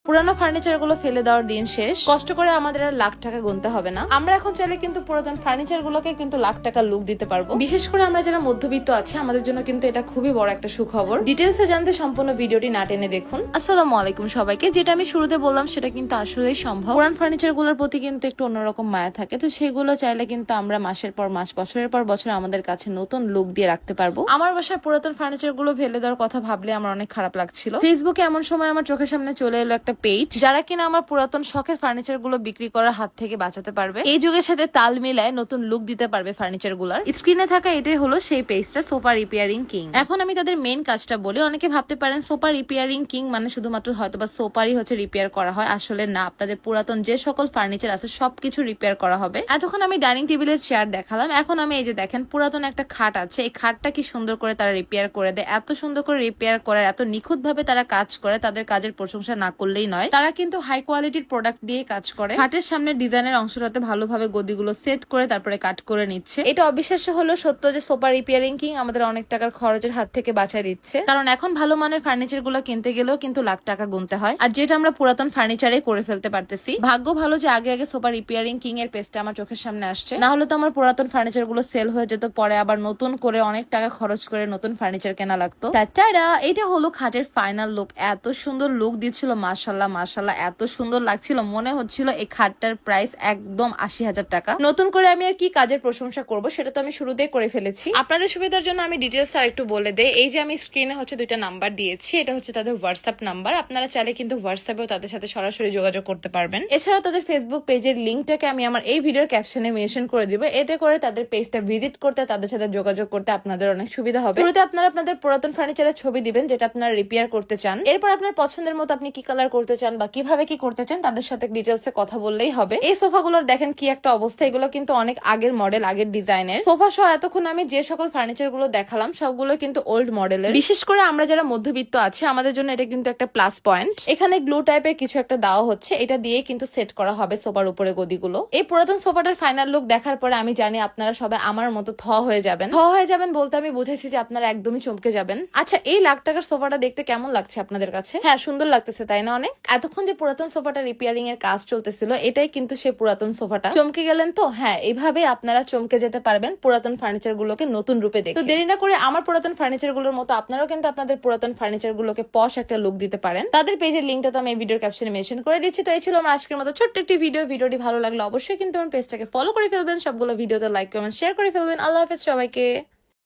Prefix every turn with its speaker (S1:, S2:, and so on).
S1: পুরানো ফার্নিচার গুলো ফেলে দেওয়ার দিন শেষ, কষ্ট করে আমাদের আর লাখ টাকা গুনতে হবে না। আমরা এখন চাইলে কিন্তু পুরাতন ফার্নিচার গুলোকে কিন্তু লাখ টাকা লুক দিতে পারবো। বিশেষ করে আমরা যারা মধ্যবিত্ত আছে আমাদের জন্য কিন্তু এটা খুবই বড় একটা সুখবর। ডিটেলসে জানতে সম্পূর্ণ ভিডিওটি না টেনে দেখুন। আসসালামু আলাইকুম সবাইকে। যেটা আমি শুরুতে বললাম সেটা কিন্তু আসলেই সম্ভব। পুরান ফার্নিচার গুলোর প্রতি কিন্তু একটু অন্যরকম মায়া থাকে, তো সেগুলো চাইলে কিন্তু আমরা মাসের পর মাস, বছরের পর বছর আমাদের কাছে নতুন লুক দিয়ে রাখতে পারবো। আমার বাসায় পুরাতন ফার্নিচার গুলো ফেলে দেওয়ার কথা ভাবলে আমার অনেক খারাপ লাগছিল। ফেসবুকে এমন সময় আমার চোখের সামনে চলে এলো একটা পেজ যারা কিনা আমার পুরাতন শখের ফার্নিচার গুলো বিক্রি করার হাত থেকে বাঁচাতে পারবে, এই যুগের সাথে তাল মিলায় নতুন লুক দিতে পারবে ফার্নিচার গুলার। স্ক্রিনে থাকা এটাই হলো সেই পেজটা, সোফা রিপেয়ারিং কিং। এখন আমি তাদের মেইন কাজটা বলি। অনেকে ভাবতে পারেন সোফা রিপেয়ারিং কিং মানে শুধুমাত্র হয়তোবা সোফারই হচ্ছে রিপেয়ার করা হয়, আসলে না। আপনাদের পুরাতন যে সকল ফার্নিচার আছে সবকিছু রিপেয়ার করা হবে। এতক্ষণ আমি ডাইনিং টেবিলের চেয়ার দেখালাম, এখন আমি এই যে দেখেন পুরাতন একটা খাট আছে, এই খাটটা কি সুন্দর করে তারা রিপেয়ার করে দেয়। এত সুন্দর করে রিপেয়ার করার, এত নিখুঁত ভাবে তারা কাজ করে, তাদের কাজের প্রশংসা না করলেই নয়। তারা কিন্তু হাই কোয়ালিটির প্রোডাক্ট দিয়ে কাজ করে। খাটের সামনে ডিজাইনের অংশটাতে ভালোভাবে গদিগুলো সেট করে তারপরে কাট করে নিচ্ছে। এটা অবিশ্বাস্য হলো সত্য যে সোফা রিপেয়ারিং কিং আমাদের অনেক টাকার খরচের হাত থেকে বাঁচায় দিচ্ছে। কারণ এখন ভালো মানের ফার্নিচার গুলো কিনতে গেলেও কিন্তু লাখ টাকা গুনতে হয়, আর যেটা আমরা পুরাতন ফার্নিচারে করে ফেলতে পারতেছি। ভাগ্য ভালো যে আগে আগে সোফা রিপেয়ারিং কিং এর পেজটা আমার চোখের সামনে আসছে, না হলে তো আমার পুরাতন ফার্নিচার গুলো সেল হয়ে যেত, পরে আবার নতুন করে অনেক টাকা খরচ করে নতুন ফার্নিচার কেনা লাগতো। তাছাড়া এটা হলো খাটের ফাইনাল লুক। এত সুন্দর লুক দিচ্ছিল, মাশাল্লাহ মাশাল্লাহ, এত সুন্দর লাগছিল, মনে হচ্ছিল এই খাটটার প্রাইস একদম 80,000 টাকা। নতুন করে আমি আর কি কাজের প্রশংসা করব, সেটা তো আমি শুরুতেই করে ফেলেছি। আপনাদের সুবিধার জন্য আমি ডিটেলস আর একটু বলে দেই। এই যে আমি স্ক্রিনে হচ্ছে দুইটা নাম্বার দিয়েছি, এটা হচ্ছে তাদের হোয়াটসঅ্যাপ নাম্বার। আপনারা চাইলে কিন্তু হোয়াটসঅ্যাপেও তাদের সাথে সরাসরি যোগাযোগ করতে পারবেন। এছাড়াও তাদের ফেসবুক পেজের লিঙ্কটাকে আমি আমার এই ভিডিওর ক্যাপশনে মেনশন করে দিব, এতে করে তাদের পেজটা ভিজিট করতে, তাদের সাথে যোগাযোগ করতে আপনাদের অনেক সুবিধা হবে। শুরুতে আপনারা আপনাদের পুরাতন ফার্নিচারের ছবি দিবেন যেটা আপনারা রিপেয়ার করতে চান। এরপর আপনার পছন্দের মতো আপনি কি কালার করতে চান বা কিভাবে কি করতে চান তাদের সাথে ডিটেলসে কথা বললেই হবে। এই সোফাগুলোর দেখেন কি একটা অবস্থা, এগুলো কিন্তু অনেক আগের মডেল, আগের ডিজাইনের সোফা সহ এতক্ষণ আমি যে সকল ফার্নিচার গুলো দেখালাম সবগুলো কিন্তু ওল্ড মডেলের। বিশেষ করে আমরা যারা মধ্যবিত্ত আছে আমাদের জন্য এটা কিন্তু একটা প্লাস পয়েন্ট। এখানে গ্লু টাইপের কিছু একটা দেওয়া হচ্ছে, এটা দিয়ে কিন্তু সেট করা হবে সোফার উপরে গদিগুলো। এই পুরাতন সোফাটার ফাইনাল লুক দেখার পরে আমি জানি আপনারা সবাই আমার মতো থ হয়ে যাবেন বলতে আমি বুঝেছি যে আপনারা একদমই চমকে যাবেন। আচ্ছা, এই লাখ টাকার সোফাটা দেখতে কেমন লাগছে আপনাদের কাছে? হ্যাঁ, সুন্দর লাগতেছে তাই না? অনেক। এতক্ষণ যে পুরাতন সোফাটা রিপেয়ারিং এর কাজ চলতেছিল এটাই কিন্তু সে পুরাতন সোফাটা। চমকে গেলেন তো? হ্যাঁ, এইভাবে আপনারা চমকে যেতে পারবেন পুরাতন ফার্নিচার গুলোকে নতুন রূপে দেখে। তো দেরি না করে আমার পুরাতন ফার্নিচার গুলোর মতো আপনারাও কিন্তু আপনাদের পুরাতন ফার্নিচার গুলোকে পশ একটা লুক দিতে পারেন। তাদের পেজের লিঙ্কটা তো আমি এই ভিডিওর ক্যাপশনে মেনশন করে দিচ্ছি। তো এই ছিল আমার আজকের মতো ছোট্ট একটি ভিডিও। ভিডিওটি ভালো লাগলে অবশ্যই কিন্তু আমার পেজটাকে ফলো করে ফেলবেন, সবগুলো ভিডিওতে লাইক কমেন্ট শেয়ার করে ফেলবেন। আল্লাহ হাফেজ সবাইকে।